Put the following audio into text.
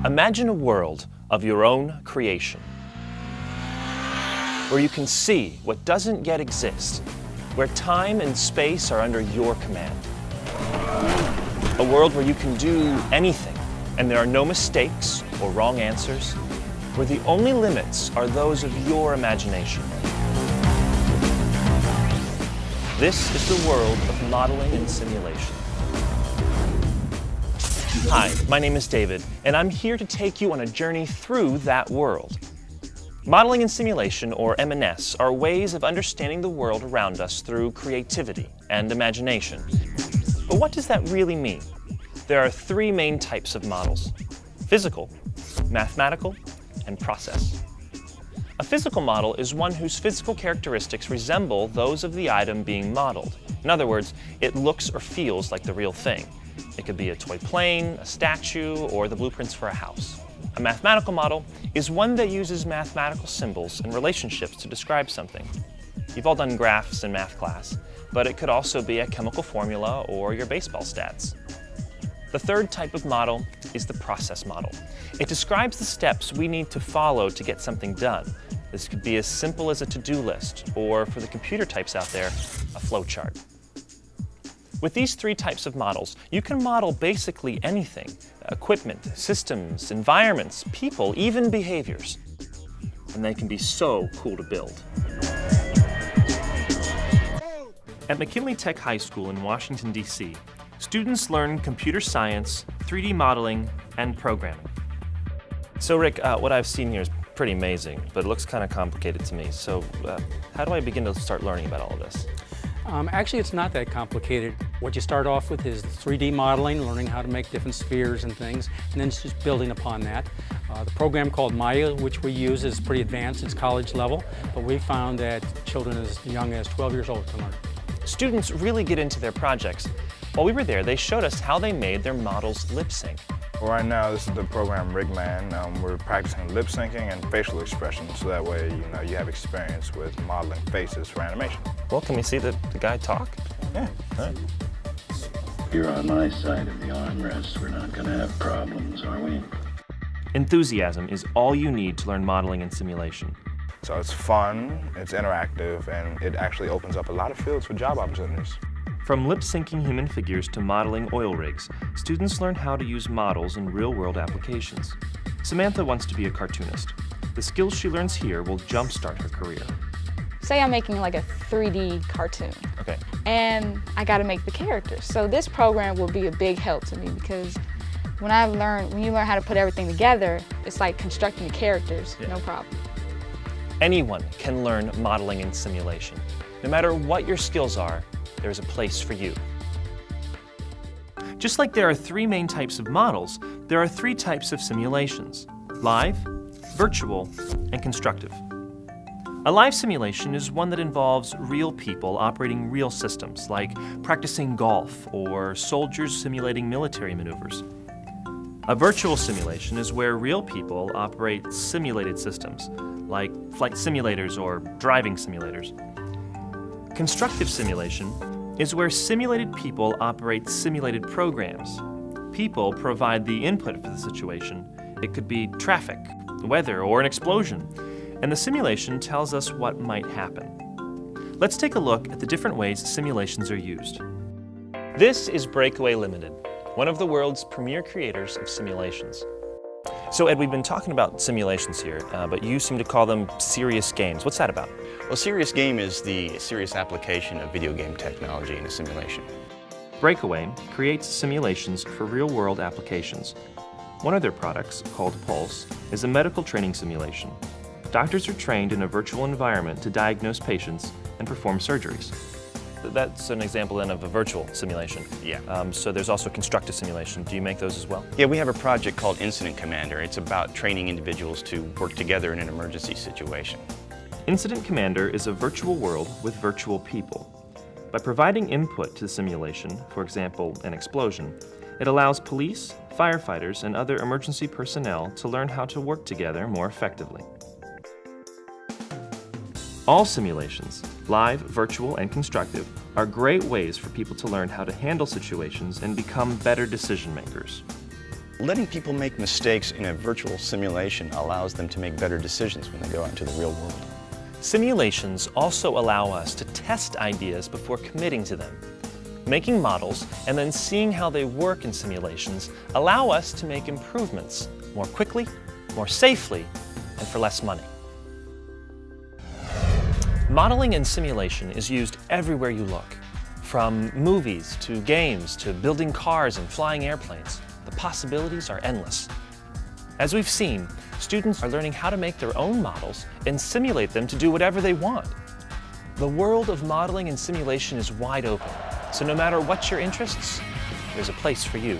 Imagine a world of your own creation, where you can see what doesn't yet exist, where time and space are under your command. A world where you can do anything, and there are no mistakes or wrong answers, where the only limits are those of your imagination. This is the world of modeling and simulation. Hi, my name is David, and I'm here to take you on a journey through that world. Modeling and simulation, or M&S, are ways of understanding the world around us through creativity and imagination. But what does that really mean? There are three main types of models: physical, mathematical, and process. A physical model is one whose physical characteristics resemble those of the item being modeled. In other words, it looks or feels like the real thing. It could be a toy plane, a statue, or the blueprints for a house. A mathematical model is one that uses mathematical symbols and relationships to describe something. You've all done graphs in math class, but it could also be a chemical formula or your baseball stats. The third type of model is the process model. It describes the steps we need to follow to get something done. This could be as simple as a to-do list, or for the computer types out there, a flowchart. With these three types of models, you can model basically anything: equipment, systems, environments, people, even behaviors. And they can be so cool to build. At McKinley Tech High School in Washington, D.C., students learn computer science, 3D modeling, and programming. So Rick, what I've seen here is pretty amazing, but it looks kind of complicated to me. So how do I begin to start learning about all of this? Actually, it's not that complicated. What you start off with is 3D modeling, learning how to make different spheres and things, and then it's just building upon that. The program called Maya, which we use, is pretty advanced. It's college level, but we found that children as young as 12 years old can learn. Students really get into their projects. While we were there, they showed us how they made their models lip sync. Well, right now, this is the program Rigman. We're practicing lip syncing and facial expressions, so that way you have experience with modeling faces for animation. Well, can we see the guy talk? Yeah. All right. If you're on my side of the armrest, we're not going to have problems, are we? Enthusiasm is all you need to learn modeling and simulation. So it's fun, it's interactive, and it actually opens up a lot of fields for job opportunities. From lip-syncing human figures to modeling oil rigs, students learn how to use models in real-world applications. Samantha wants to be a cartoonist. The skills she learns here will jumpstart her career. Say I'm making like a 3D cartoon. Okay. And I got to make the characters. So this program will be a big help to me, because when you learn how to put everything together, it's like constructing the characters, no problem. Anyone can learn modeling and simulation. No matter what your skills are, there's a place for you. Just like there are three main types of models, there are three types of simulations: live, virtual, and constructive. A live simulation is one that involves real people operating real systems, like practicing golf or soldiers simulating military maneuvers. A virtual simulation is where real people operate simulated systems, like flight simulators or driving simulators. Constructive simulation is where simulated people operate simulated programs. People provide the input for the situation. It could be traffic, weather, or an explosion, and the simulation tells us what might happen. Let's take a look at the different ways simulations are used. This is Breakaway Limited, one of the world's premier creators of simulations. So Ed, we've been talking about simulations here, but you seem to call them serious games. What's that about? Well, serious game is the serious application of video game technology in a simulation. Breakaway creates simulations for real-world applications. One of their products, called Pulse, is a medical training simulation. Doctors are trained in a virtual environment to diagnose patients and perform surgeries. That's an example then of a virtual simulation. Yeah. So there's also constructive simulation. Do you make those as well? Yeah, we have a project called Incident Commander. It's about training individuals to work together in an emergency situation. Incident Commander is a virtual world with virtual people. By providing input to the simulation, for example, an explosion, it allows police, firefighters, and other emergency personnel to learn how to work together more effectively. All simulations, live, virtual, and constructive, are great ways for people to learn how to handle situations and become better decision makers. Letting people make mistakes in a virtual simulation allows them to make better decisions when they go out into the real world. Simulations also allow us to test ideas before committing to them. Making models and then seeing how they work in simulations allow us to make improvements more quickly, more safely, and for less money. Modeling and simulation is used everywhere you look. From movies to games to building cars and flying airplanes, the possibilities are endless. As we've seen, students are learning how to make their own models and simulate them to do whatever they want. The world of modeling and simulation is wide open, so no matter what your interests, there's a place for you.